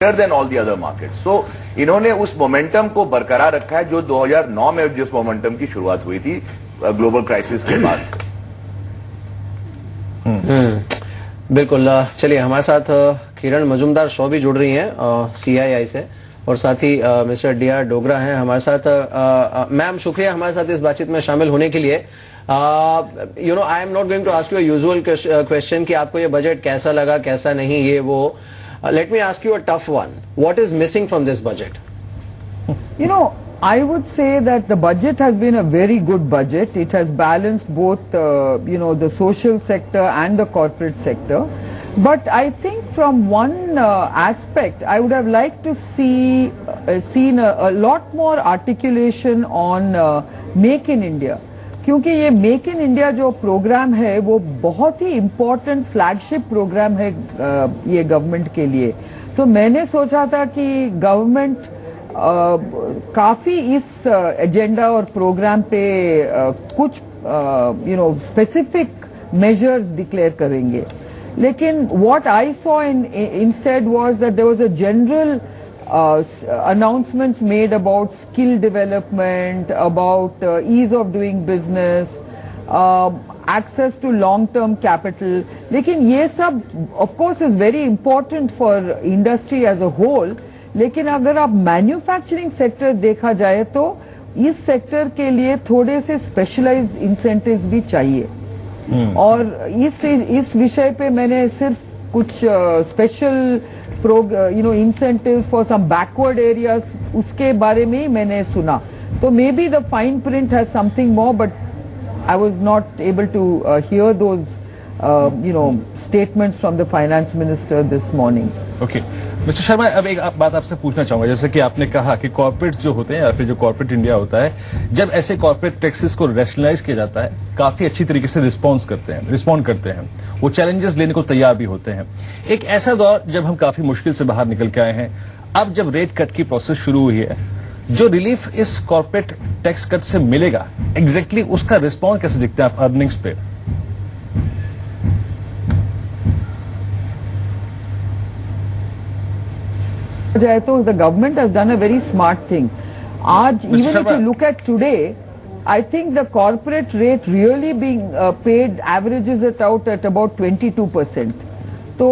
Then all the other market. So इन्होंने उस momentum को बरकरार रखा है जो 2009 में जिस मोमेंटम की शुरुआत हुई थी ग्लोबल क्राइसिस के बाद। बिल्कुल। चलिए, हमारे साथ किरण मजूमदार शो भी जुड़ रही हैं CII से, और साथ ही मिस्टर DR डोगरा हैं हमारे साथ। मैम, शुक्रिया हमारे साथ इस बातचीत में शामिल होने के लिए। I am not going to ask you usual question कि आपको ये बजट कैसा लगा, कैसा नहीं, ये वो। Let me ask you a tough one. What is missing from this budget? I would say that the budget has been a very good budget. It has balanced both, the social sector and the corporate sector. But I think from one aspect, I would have liked to seen a lot more articulation on Make in India. क्योंकि ये make in India जो programme है वो बहुत ही important flagship programme है ये government के लिए। तो मैंने सोचा था कि गवर्नमेंट काफी इस एजेंडा और प्रोग्राम पे कुछ स्पेसिफिक मेजर्स डिक्लेयर करेंगे, लेकिन what I saw instead was that there was a general announcements made about skill development, about ease of doing business, access to long-term capital. लेकिन ये सब of course is very important for industry as a whole. लेकिन अगर आप manufacturing sector देखा जाए तो इस सेक्टर के लिए थोड़े से स्पेशलाइज्ड इंसेंटिव्स भी चाहिए। और इस विषय पे मैंने सिर्फ कुछ special incentives for some backward areas उसके बारे में ही मैंने सुना। तो maybe the fine print has something more, but I was not able to hear those statements from the finance minister this morning. Okay mister Sharma, अब एक बात आपसे पूछना चाहूंगा। जैसे कि आपने कहा कि कॉर्पोरेट जो होते हैं या फिर जो कॉर्पोरेट इंडिया होता है, जब ऐसे कॉर्पोरेट टैक्सेस को रैशनलाइज किया जाता है काफी अच्छी तरीके से रिस्पॉन्ड करते हैं, वो चैलेंजेस लेने को तैयार भी होते हैं। एक ऐसा दौर जब हम काफी मुश्किल से बाहर निकल के आए हैं, अब जब रेट कट की प्रोसेस शुरू हुई है, जो रिलीफ इस कॉर्पोरेट टैक्स कट से मिलेगा एग्जैक्टली उसका रिस्पॉन्ड कैसे दिखता है आप अर्निंग्स पे? जाए तो the government has done a very smart thing. आज even if you look at today, I think the corporate rate really being paid averages it out at about 22%. So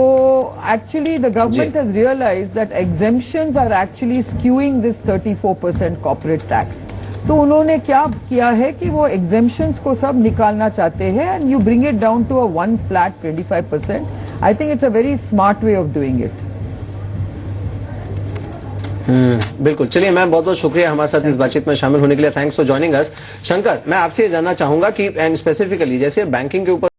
actually the government has realized that exemptions are actually skewing this 34% corporate tax. तो उन्होंने क्या किया है कि वो exemptions को सब निकालना चाहते हैं and you bring it down to a one flat 25%. I think it's a very smart way of doing it. बिल्कुल। चलिए मैम, बहुत बहुत शुक्रिया हमारे साथ इस बातचीत में शामिल होने के लिए। Thanks for joining us. Shankar, मैं आपसे ये जानना चाहूंगा कि एंड स्पेसिफिकली जैसे बैंकिंग के ऊपर